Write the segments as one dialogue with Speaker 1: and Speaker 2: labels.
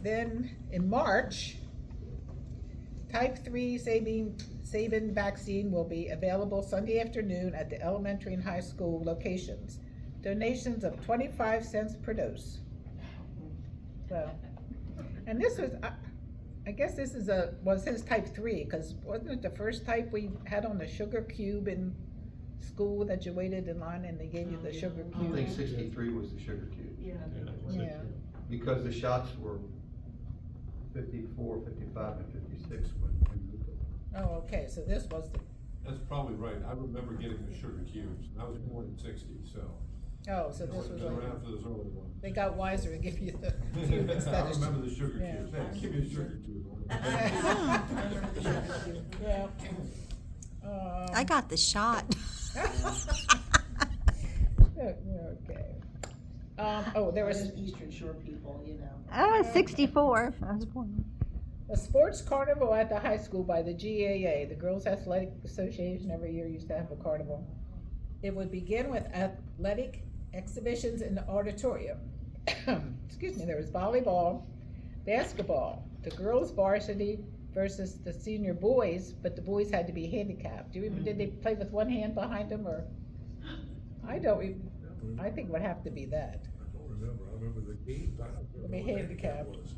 Speaker 1: then in March, type 3 Sabin vaccine will be available Sunday afternoon at the elementary and high school locations. Donations of 25 cents per dose. So, and this was, I guess this is was his type 3, because wasn't it the first type we had on the sugar cube in school that you waited in line and they gave you the sugar
Speaker 2: I
Speaker 1: cube?
Speaker 2: think 63 was the sugar cube.
Speaker 3: Yeah.
Speaker 1: Yeah.
Speaker 2: Because the shots were 54, 55, and 56 when we moved it.
Speaker 1: Oh, okay, so this was the,
Speaker 4: That's probably right. I remember getting the sugar cubes. I was born in '60, so.
Speaker 1: oh, so this was
Speaker 4: Been
Speaker 1: like,
Speaker 4: around for those early ones.
Speaker 1: they got wiser and give you the cube instead
Speaker 4: I
Speaker 1: of.
Speaker 4: remember the sugar
Speaker 1: Yeah.
Speaker 4: cubes. Hey, give me a sugar cube.
Speaker 1: Yeah.
Speaker 5: I got the shot.
Speaker 1: Okay. Oh, there was
Speaker 3: Those Eastern Shore people, you know.
Speaker 5: Oh, 64. I was born.
Speaker 1: a sports carnival at the high school by the GAA, the Girls Athletic Association, every year used to have a carnival. It would begin with athletic exhibitions in the auditorium. Excuse me, there was volleyball, basketball, the girls varsity versus the senior boys, but the boys had to be handicapped. Do you remember, did they play with one hand behind them, or? I don't, I think it would have to be that.
Speaker 6: I don't remember, I remember the game, but I don't
Speaker 1: Let me
Speaker 6: remember what
Speaker 1: handicap.
Speaker 6: handicap was.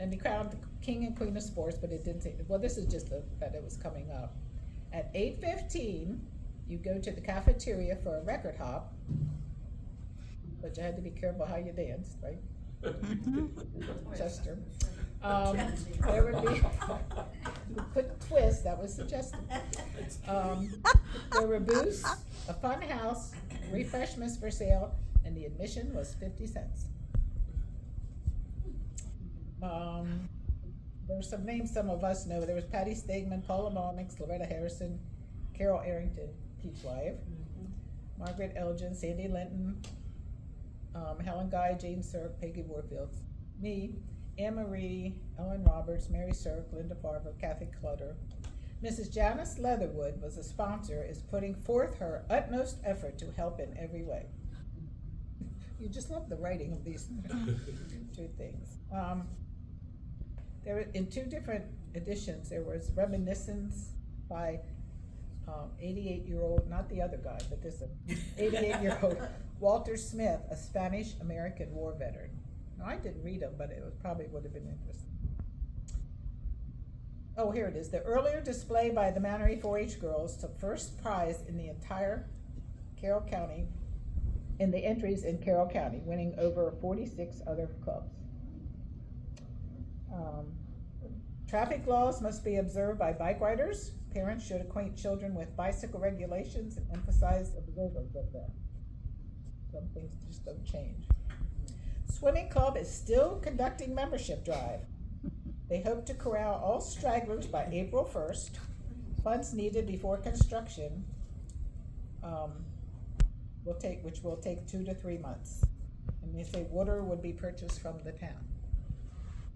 Speaker 1: And they crowned the king and queen of sports, but it didn't say, well, this is just that it was coming up. At 8:15, you go to the cafeteria for a record hop, but you had to be careful how you danced, right? Chester. There would be, you put twist, that was suggested. There were booths, a fun house, refreshments for sale, and the admission was 50 cents. There were some names some of us know. There was Patty Stegman, Paula Malmix, Loretta Harrison, Carol Arrington, Pete's wife, Margaret Elgin, Sandy Linton, Helen Guy, Jane Sirk, Peggy Warfield, me, Anne Marie, Ellen Roberts, Mary Sirk, Linda Farber, Kathy Clutter. Mrs. Janice Leatherwood was a sponsor, is putting forth her utmost effort to help in every way. You just love the writing of these two things. There were, in two different editions, there was Reminiscence by 88-year-old, not the other guy, but this one, 88-year-old Walter Smith, a Spanish-American war veteran. Now, I didn't read them, but it was, probably would have been interesting. Oh, here it is. The earlier display by the Mannery 4-H girls took first prize in the entire Carroll County, in the entries in Carroll County, winning over 46 other clubs. Traffic laws must be observed by bike riders. Parents should acquaint children with bicycle regulations and emphasize observance of them. Some things just don't change. Swimming club is still conducting membership drive. They hope to corral all stragglers by April 1st. Funds needed before construction which will take 2 to 3 months. And they say water would be purchased from the town.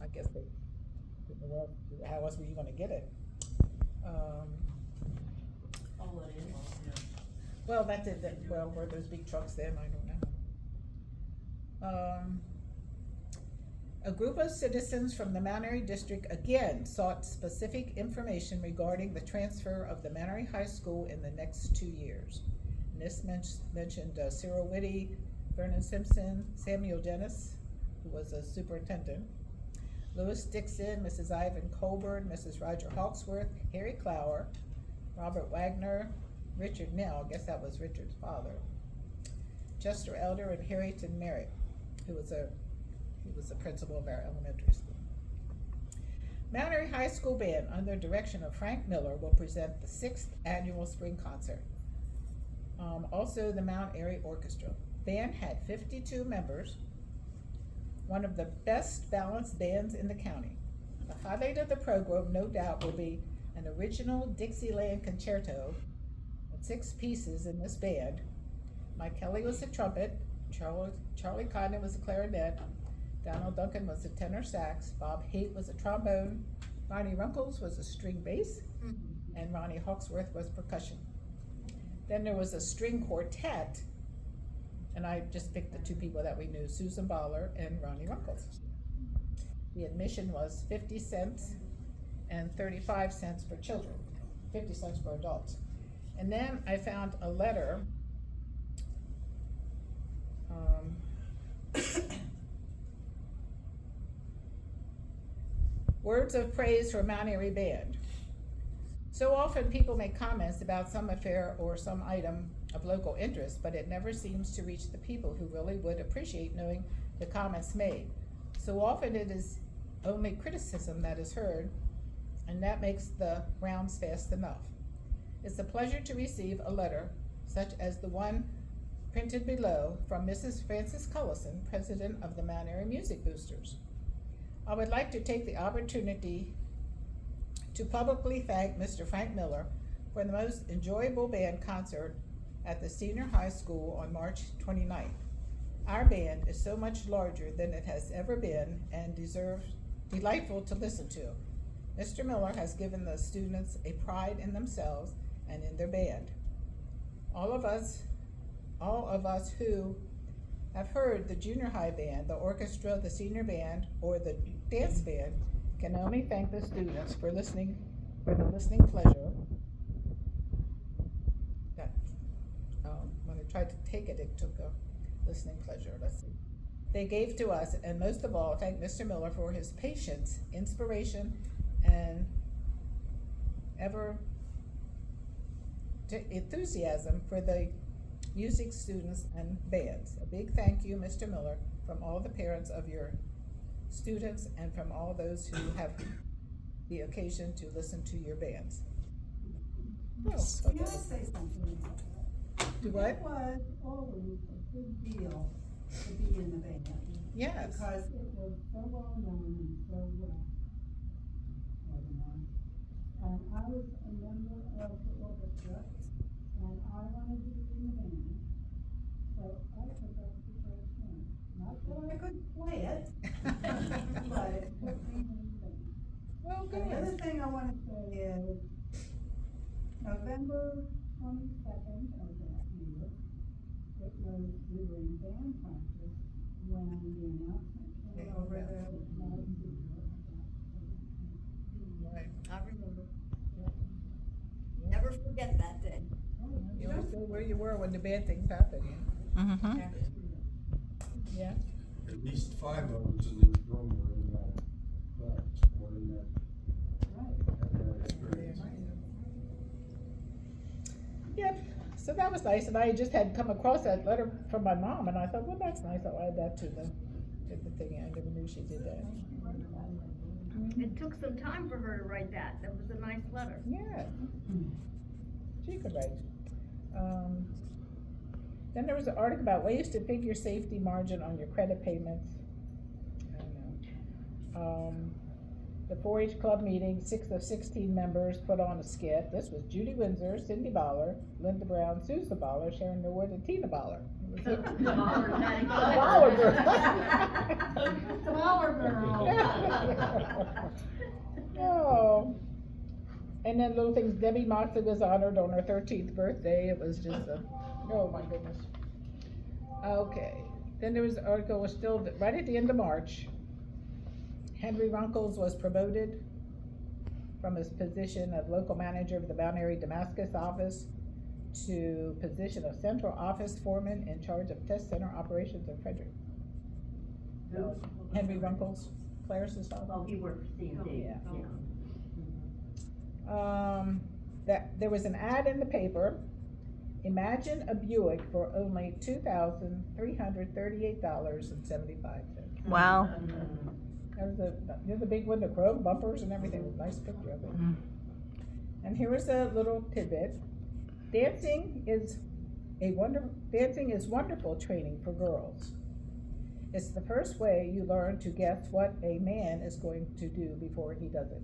Speaker 1: I guess they didn't know how else were you gonna get it?
Speaker 3: All that in.
Speaker 1: Well, that's it, well, were those big trucks then, I don't know. A group of citizens from the Mannery District again sought specific information regarding the transfer of the Mannery High School in the next 2 years. And this mentioned Cyril Whitty, Vernon Simpson, Samuel Dennis, who was a superintendent, Louis Dixon, Mrs. Ivan Colburn, Mrs. Roger Hawksworth, Harry Clower, Robert Wagner, Richard Nell, I guess that was Richard's father, Chester Elder, and Harrington Merritt, who was the principal of our elementary school. Mannery High School Band, under direction of Frank Miller, will present the 6th annual spring concert. Also, the Mount Airy Orchestra. Band had 52 members, one of the best balanced bands in the county. The highlight of the program, no doubt, will be an original Dixieland concerto with 6 pieces in this band. Mike Kelly was the trumpet, Charlie Condon was the clarinet, Donald Duncan was the tenor sax, Bob Haight was the trombone, Ronnie Runkles was the string bass, and Ronnie Hawksworth was percussion. Then there was a string quartet, and I just picked the 2 people that we knew, Susan Baller and Ronnie Runkles. The admission was 50 cents and 35 cents for children, 50 cents for adults. And then I found a letter, words of praise for Mount Airy Band. So often people make comments about some affair or some item of local interest, but it never seems to reach the people who really would appreciate knowing the comments made. So often it is only criticism that is heard, and that makes the rounds fast enough. It's a pleasure to receive a letter such as the one printed below from Mrs. Frances Cullison, president of the Mount Airy Music Boosters. I would like to take the opportunity to publicly thank Mr. Frank Miller for the most enjoyable band concert at the senior high school on March 29th. Our band is so much larger than it has ever been and delightful to listen to. Mr. Miller has given the students a pride in themselves and in their band. All of us who have heard the junior high band, the orchestra, the senior band, or the dance band can only thank the students for the listening pleasure. That, when I tried to take it, it took a listening pleasure. Let's see. They gave to us, and most of all, thank Mr. Miller for his patience, inspiration, and enthusiasm for the music students and bands. A big thank you, Mr. Miller, from all the parents of your students and from all those who have the occasion to listen to your bands. Oh,
Speaker 7: Can I say something about that?
Speaker 1: Do what?
Speaker 7: It was always a big deal to be in the band.
Speaker 1: Yes.
Speaker 7: Because it was so well known and so well organized. And I was a member of the orchestra, and I wanted to be in the band. So I took up the first one. Not that I could play it, but it put me in the band.
Speaker 1: Well,
Speaker 7: The other
Speaker 1: good.
Speaker 7: thing I want to say is November 22nd of that year, it was, we were in band practice when the announcement came over there that Mel
Speaker 1: Right.
Speaker 5: I remember. Never forget that day.
Speaker 1: You always know where you were when the bad things happened.
Speaker 5: Mm-hmm.
Speaker 1: Yeah.
Speaker 4: At least 5 of us in this room were in that class, or in that experience.
Speaker 1: Yep, so that was nice, and I just had come across that letter from my mom, and I thought, well, that's nice, I'll add that to the thing, I never knew she did that.
Speaker 8: It took some time for her to write that. That was a nice letter.
Speaker 1: Yeah, she could write. Then there was an article about ways to figure safety margin on your credit payments. I don't know. The 4-H club meeting, 6 of 16 members put on a skit. This was Judy Windsor, Cindy Baller, Linda Brown, Susan Baller, Sharon Norwood, and Tina Baller.
Speaker 8: The Baller Daddy.
Speaker 1: Baller
Speaker 8: The Baller girl.
Speaker 1: Oh. And then little things, Debbie Moxley was honored on her 13th birthday. It was just oh my goodness. Okay, then there was an article, was still right at the end of March. Henry Runkles was promoted from his position of local manager of the Mount Airy Damascus office to position of central office foreman in charge of test center operations in Frederick. Henry Runkles, Claris's father.
Speaker 8: Oh, he worked for CMD.
Speaker 1: Yeah. That there was an ad in the paper. Imagine a Buick for only $2,338.75.
Speaker 5: Wow.
Speaker 1: That was the big one, the chrome bumpers and everything. It was a nice picture of it. And here was a little tidbit. Dancing is wonderful training for girls. It's the first way you learn to guess what a man is going to do before he does it.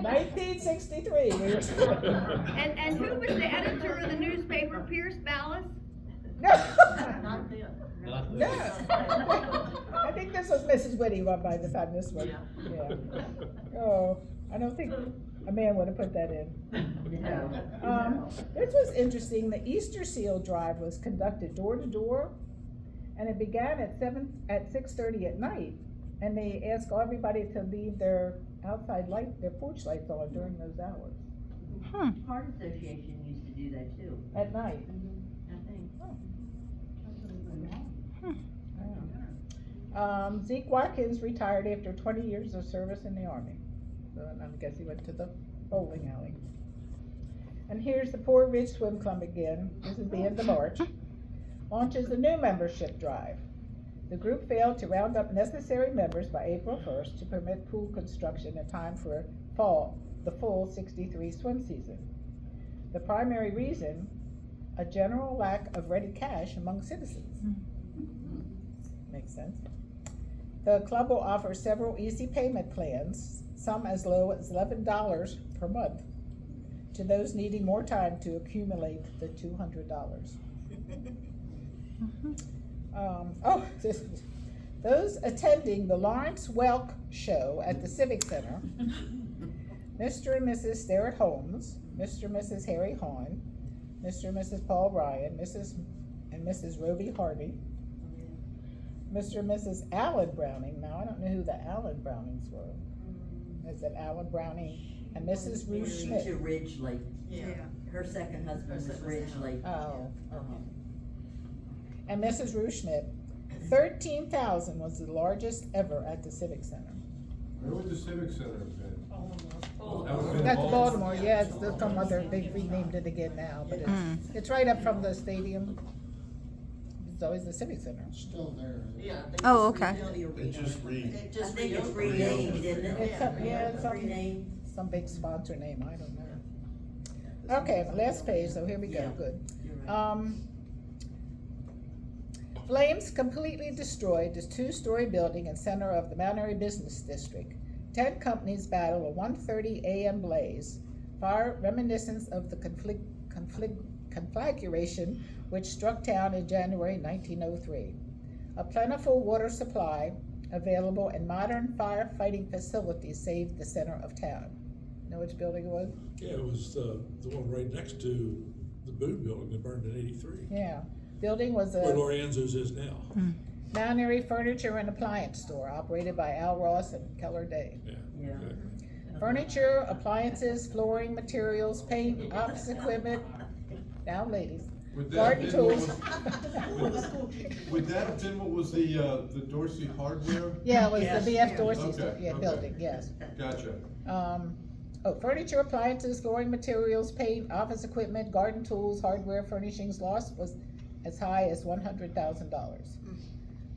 Speaker 1: 1963.
Speaker 8: And who was the editor of the newspaper, Pierce Ballas?
Speaker 3: Not them.
Speaker 1: No. I think this was Mrs. Whitty by the time this one. Yeah. Oh, I don't think A man would have put that in. This was interesting. The Easter Seal Drive was conducted door to door, and it began at 6:30 at night. And they asked everybody to leave their outside light, their porch lights on during those hours
Speaker 3: Heart Association used to do that too,
Speaker 1: at night.
Speaker 3: I think.
Speaker 1: Zeke Watkins retired after 20 years of service in the Army. So I guess he went to the bowling alley. And here's the Poor Ridge Swim Club again. This is the end of March. Launches a new membership drive. The group failed to round up necessary members by April 1st to permit pool construction in time for the full 63 swim season. The primary reason, a general lack of ready cash among citizens. Makes sense. The club will offer several easy payment plans, some as low as $11 per month, to those needing more time to accumulate the $200. Those attending the Lawrence Welk Show at the Civic Center, Mr. and Mrs. Sterrett Holmes, Mr. and Mrs. Harry Hahn, Mr. and Mrs. Paul Ryan, Mrs. and Mrs. Roby Harvey, Mr. and Mrs. Allen Browning. Now, I don't know who the Allen Brownings were. Is it Allen Browning and Mrs. Ruth Schmidt?
Speaker 9: To Ridgely.
Speaker 3: Yeah.
Speaker 9: Her second husband was Ridgely.
Speaker 1: Oh, and Mrs. Ruth Schmidt. 13,000 was the largest ever at the Civic Center.
Speaker 4: Where would the Civic Center have been?
Speaker 1: That's Baltimore, yeah, it's some other, they renamed it again now, but it's right up from the stadium. It's always the Civic Center.
Speaker 4: Still there.
Speaker 3: Yeah.
Speaker 5: Oh, okay.
Speaker 6: It just read.
Speaker 3: It
Speaker 9: I
Speaker 3: just
Speaker 9: think it's
Speaker 3: reopened.
Speaker 9: renamed, isn't it?
Speaker 1: It's some, yeah, it's
Speaker 9: Renamed.
Speaker 1: some big sponsor name, I don't know. Okay, last page, so here we go,
Speaker 9: Yeah.
Speaker 1: good.
Speaker 9: You're right.
Speaker 1: Flames completely destroyed this two-story building in center of the Mount Airy Business District. 10 companies battle a 1:30 a.m. blaze, fire reminiscent of the conflagration which struck town in January 1903. A plentiful water supply available and modern firefighting facilities saved the center of town. Know which building it was?
Speaker 6: Yeah, it was the one right next to the Boone building that burned in '83.
Speaker 1: Yeah. Building was
Speaker 6: Where
Speaker 1: a
Speaker 6: Lorenzo's is now.
Speaker 1: Mount Airy furniture and appliance store operated by Al Ross and Keller Day.
Speaker 6: Yeah.
Speaker 9: Yeah.
Speaker 6: exactly.
Speaker 1: Furniture, appliances, flooring, materials, paint, office equipment, now ladies,
Speaker 4: Would that
Speaker 1: garden
Speaker 4: have been what
Speaker 1: tools.
Speaker 4: Would that have been what was the Dorsey hardware?
Speaker 1: Yeah, it was
Speaker 9: Yes.
Speaker 1: the BF Dorsey
Speaker 4: Okay,
Speaker 1: store, yeah,
Speaker 4: okay.
Speaker 1: building, yes.
Speaker 4: Gotcha.
Speaker 1: Furniture, appliances, flooring, materials, paint, office equipment, garden tools, hardware, furnishings lost was as high as $100,000.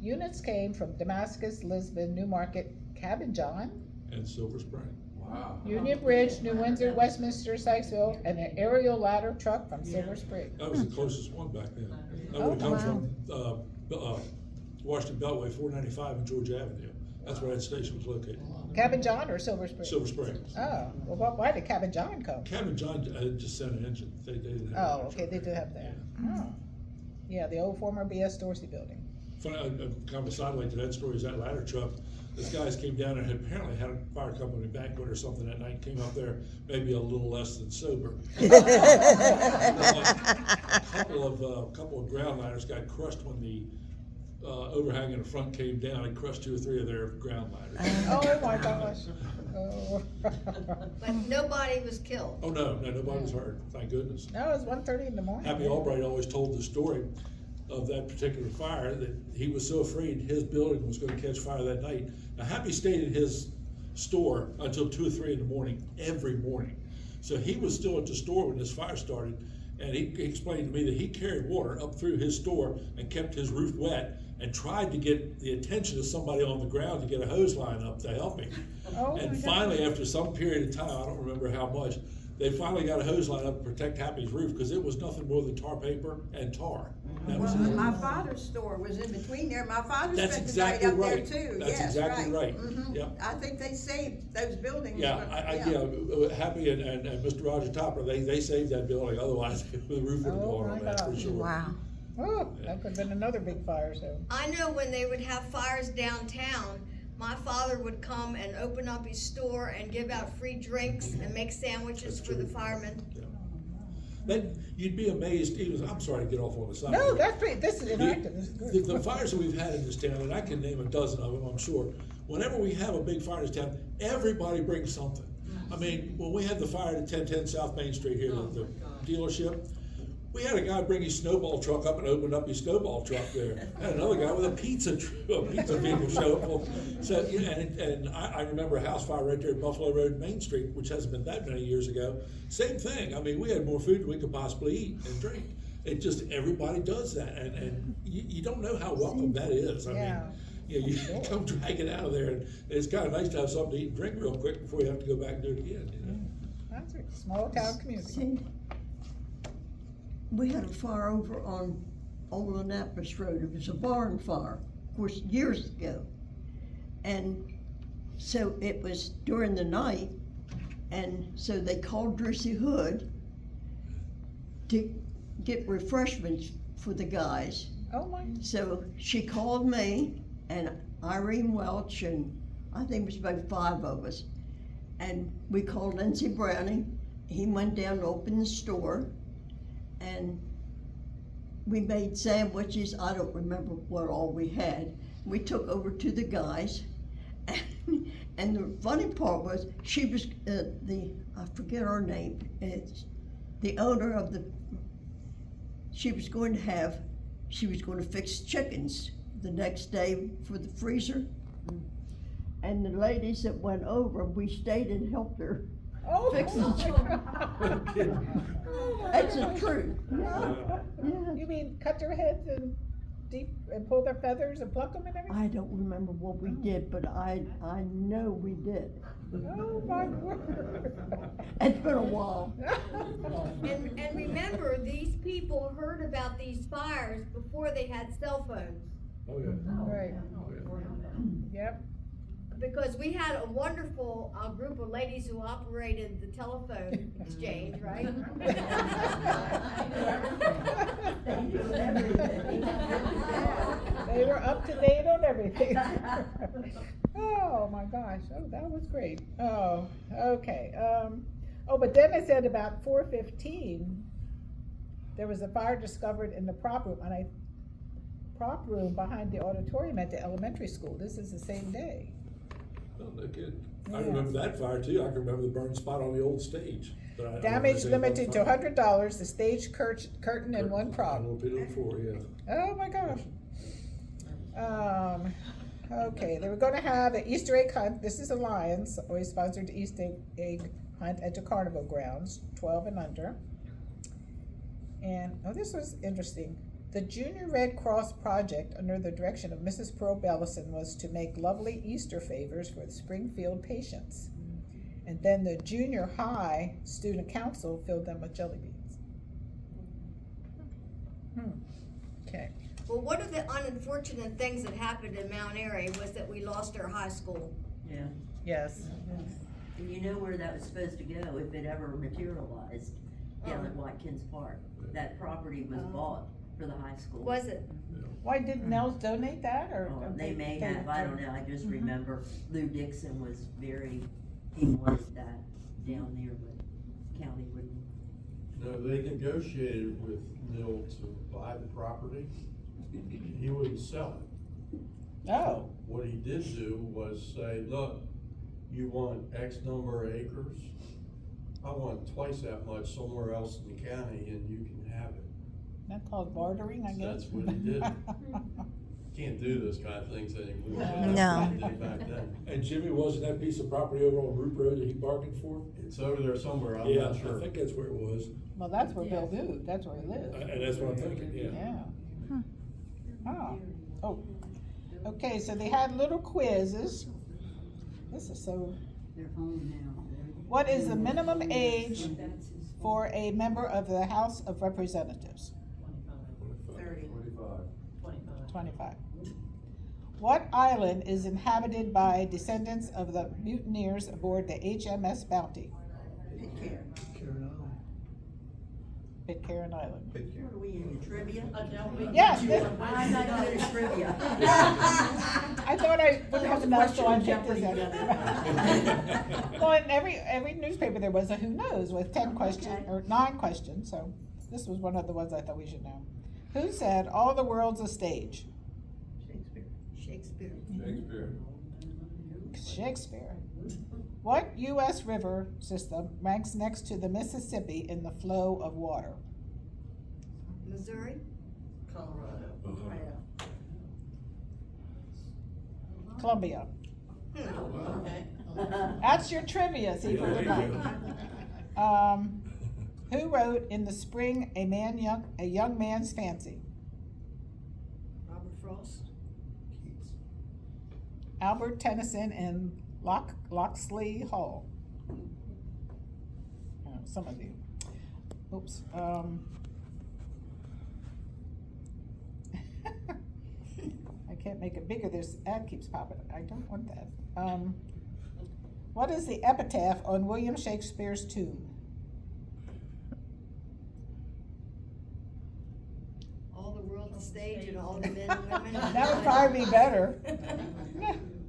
Speaker 1: Units came from Damascus, Lisbon, Newmarket, Cabin John,
Speaker 6: And Silver Spring.
Speaker 4: Wow.
Speaker 1: Union Bridge, New Windsor, Westminster, Sykesville, and an aerial ladder truck from Silver Spring.
Speaker 6: That was the closest one back then. That
Speaker 1: Oh,
Speaker 6: would have come
Speaker 5: wow.
Speaker 6: from, Washington Beltway, 495 and Georgia Avenue. That's where that station was located.
Speaker 1: Cabin John or Silver Spring?
Speaker 6: Silver Springs.
Speaker 1: Oh, well, why did Cabin John come?
Speaker 6: Cabin John just sent an engine. They didn't have.
Speaker 1: Oh,
Speaker 6: a
Speaker 1: okay, they
Speaker 6: truck.
Speaker 1: do have that. Oh. Yeah, the old former BS Dorsey building.
Speaker 6: Funny, kind of a sidelight to that story is that ladder truck. These guys came down and had apparently had a fire company banquet or something that night, came up there maybe a little less than sober. A couple of ground ladders got crushed when the overhang in the front came down and crushed 2 or 3 of their ground ladders.
Speaker 1: Oh, my gosh. Oh.
Speaker 8: But nobody was killed.
Speaker 6: Oh, no, nobody was hurt, thank goodness.
Speaker 1: No, it was 1:30 in the morning.
Speaker 6: Happy Albright always told the story of that particular fire, that he was so afraid his building was gonna catch fire that night. Now, Happy stayed in his store until 2 or 3 in the morning, every morning. So he was still at the store when this fire started, and he explained to me that he carried water up through his store and kept his roof wet and tried to get the attention of somebody on the ground to get a hose line up to help him.
Speaker 1: Oh,
Speaker 6: And
Speaker 1: my
Speaker 6: finally, after some period of time, I don't remember how much, they finally got a hose line up to protect Happy's roof, because it was nothing more than tar paper and tar. That was
Speaker 10: Well,
Speaker 6: it.
Speaker 10: my father's store was in between there. My father
Speaker 6: That's
Speaker 10: spent the night
Speaker 6: exactly
Speaker 10: up there
Speaker 6: right.
Speaker 10: too.
Speaker 6: That's
Speaker 10: Yes,
Speaker 6: exactly right.
Speaker 10: Mhm.
Speaker 6: Yep.
Speaker 10: I think they saved those buildings.
Speaker 6: Yeah,
Speaker 10: but-
Speaker 6: Happy and Mr. Roger Topper, they saved that building, otherwise the roof would have
Speaker 1: Oh,
Speaker 6: gone
Speaker 1: my
Speaker 6: on that for
Speaker 1: God.
Speaker 6: sure.
Speaker 5: Wow.
Speaker 1: Oh, that could have been another big fire, so.
Speaker 8: I know when they would have fires downtown, my father would come and open up his store and give out free drinks and make sandwiches
Speaker 6: That's
Speaker 8: for the
Speaker 6: true.
Speaker 8: firemen.
Speaker 6: Then you'd be amazed, even, I'm sorry to get off on the side.
Speaker 1: No,
Speaker 6: here.
Speaker 1: that's pretty, this is interactive, this is good.
Speaker 6: The fires that we've had in this town, and I can name a dozen of them, I'm sure, whenever we have a big fire in this town, everybody brings something. I mean, when we had the fire at 1010 South Main Street here, the dealership, we had a guy bring his snowball truck up and opened up his snowball truck there. Had another guy with a pizza vehicle show up. So, you know, and I remember a house fire right there at Buffalo Road, Main Street, which hasn't been that many years ago. Same thing. I mean, we had more food than we could possibly eat and drink. It just, everybody does that, and you don't know how welcome that is. I
Speaker 1: Yeah.
Speaker 6: mean, you come drag it out of there, and it's kind of nice to have something to eat and drink real quick before you have to go back and do it again, you know?
Speaker 1: That's a small town community.
Speaker 11: See, we had a fire over on Old Annapolis Road. It was a barn fire, of course, years ago. And so it was during the night, and so they called Drissy Hood to get refreshments for the guys.
Speaker 1: Oh my,
Speaker 11: So she called me and Irene Welch, and I think it was about 5 of us. And we called Lindsey Browning. He went down and opened the store, and we made sandwiches. I don't remember what all we had. We took over to the guys, and the funny part was she was I forget her name. It's the owner of the. She was going to fix chickens the next day for the freezer. And the ladies that went over, we stayed and helped her
Speaker 1: oh.
Speaker 11: fix the chicken. That's the truth. Yeah. Yeah.
Speaker 1: You mean cut their heads and pull their feathers and pluck them and everything?
Speaker 11: I don't remember what we did, but I know we did.
Speaker 1: Oh my word.
Speaker 11: It's been a while.
Speaker 8: And remember, these people heard about these fires before they had cell phones.
Speaker 6: Oh, yeah.
Speaker 1: Right,
Speaker 6: Oh, yeah.
Speaker 1: yep.
Speaker 8: Because we had a wonderful group of ladies who operated the telephone exchange, right?
Speaker 1: They were up to date on everything. Oh my gosh, oh, that was great. Oh, okay, but then it said about 4:15, there was a fire discovered in the prop room behind the auditorium at the elementary school. This is the same day.
Speaker 6: Oh, no kidding. I
Speaker 1: Yeah.
Speaker 6: remember that fire too. I can remember the burn spot on the old stage. But I don't
Speaker 1: Damage
Speaker 6: remember
Speaker 1: limited to
Speaker 6: anything about
Speaker 1: $100, the stage curtain and one
Speaker 6: A
Speaker 1: prop.
Speaker 6: little bit on the floor, yeah.
Speaker 1: Oh my gosh. Okay, they were gonna have an Easter egg hunt. This is Alliance, always sponsored the Easter egg hunt at the carnival grounds, 12 and under. And, this was interesting. The Junior Red Cross project, under the direction of Mrs. Pearl Bellison, was to make lovely Easter favors for the Springfield patients. And then the junior high student council filled them with jelly beans. Okay.
Speaker 8: Well, one of the unfortunate things that happened in Mount Airy was that we lost our high school.
Speaker 9: Yeah,
Speaker 1: Yes.
Speaker 9: and you know where that was supposed to go if it ever materialized, down at Watkins Park. That property was bought for the high school.
Speaker 8: Was it?
Speaker 1: Why didn't Nels donate that, or?
Speaker 9: Oh, they may have, I don't know, I just remember Lou Dixon was he wanted that down there, but county wouldn't.
Speaker 4: No, they negotiated with Neil to buy the property. He wouldn't sell it.
Speaker 1: Oh,
Speaker 4: What he did do was say, look, you want X number of acres? I want twice that much somewhere else in the county and you can have it.
Speaker 1: not called bartering, I guess.
Speaker 4: That's what he did. Can't do those kind of things anymore. but
Speaker 5: No.
Speaker 4: That's what they did back then.
Speaker 6: And Jimmy, wasn't that piece of property over on Root Road that he bargained for?
Speaker 4: It's over there somewhere, I'm
Speaker 6: Yeah,
Speaker 4: not sure.
Speaker 6: I think that's where it was.
Speaker 1: Well, that's where Bill do, that's where he lives.
Speaker 6: And that's what I'm thinking, yeah.
Speaker 1: Yeah. Oh, okay, so they had little quizzes. This is so.
Speaker 10: They're home now.
Speaker 1: What is the minimum age for a member of the House of Representatives? 25. What island is inhabited by descendants of the mutineers aboard the HMS Bounty? Pitcairn Island.
Speaker 2: Pitcairn.
Speaker 9: What are we in, trivia?
Speaker 1: Yes.
Speaker 9: I'm not good at trivia.
Speaker 1: I thought I would have enough, so I picked this
Speaker 9: Jeopardy
Speaker 1: out. Well, in every newspaper there was a who knows with 10 questions,
Speaker 9: Okay.
Speaker 1: or 9 questions, so this was one of the ones I thought we should know. Who said, all the world's a stage?
Speaker 10: Shakespeare.
Speaker 6: Shakespeare.
Speaker 1: Shakespeare. What U.S. river system ranks next to the Mississippi in the flow of water?
Speaker 8: Missouri?
Speaker 10: Colorado.
Speaker 1: Columbia.
Speaker 10: Okay.
Speaker 1: That's your trivia, see, for
Speaker 4: Yeah, there you
Speaker 1: tonight. Who wrote In the Spring a Young Man's Fancy?
Speaker 8: Robert Frost?
Speaker 1: Albert Tennyson and Locksley Hall. Some of you. Oops. I can't make it bigger. This ad keeps popping. I don't want that. What is the epitaph on William Shakespeare's tomb?
Speaker 8: All the world's a stage and all the men and women.
Speaker 1: That would probably be better.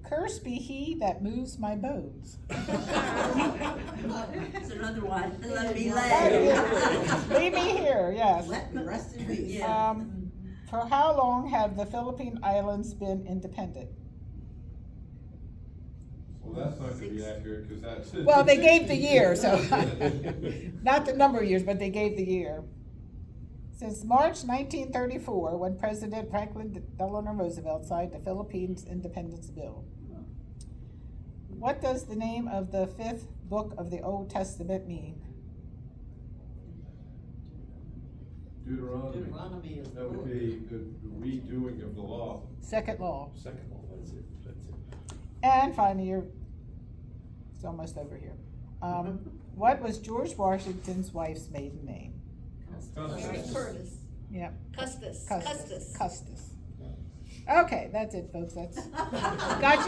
Speaker 1: Cursed be he that moves my bones.
Speaker 9: It's another one, let me
Speaker 1: That
Speaker 9: lay.
Speaker 1: is- Leave me here, yes.
Speaker 10: Let the rest in peace.
Speaker 9: Yeah.
Speaker 1: For how long have the Philippine Islands been independent?
Speaker 12: Well, that's not gonna be accurate, cause that's.
Speaker 1: Well, they gave the year, so, not the number of years, but they gave the year. Since March 1934, when President Franklin Delano Roosevelt signed the Philippines Independence Bill. What does the name of the 5th book of the Old Testament mean?
Speaker 12: Deuteronomy.
Speaker 10: Deuteronomy is
Speaker 12: That would be the redoing of the law.
Speaker 1: Second law.
Speaker 6: Second one, that's it.
Speaker 1: And finally, it's almost over here. What was George Washington's wife's maiden name?
Speaker 8: Mary Curtis.
Speaker 1: Yep.
Speaker 8: Custis.
Speaker 1: Custis. Okay, that's it, folks. That's got you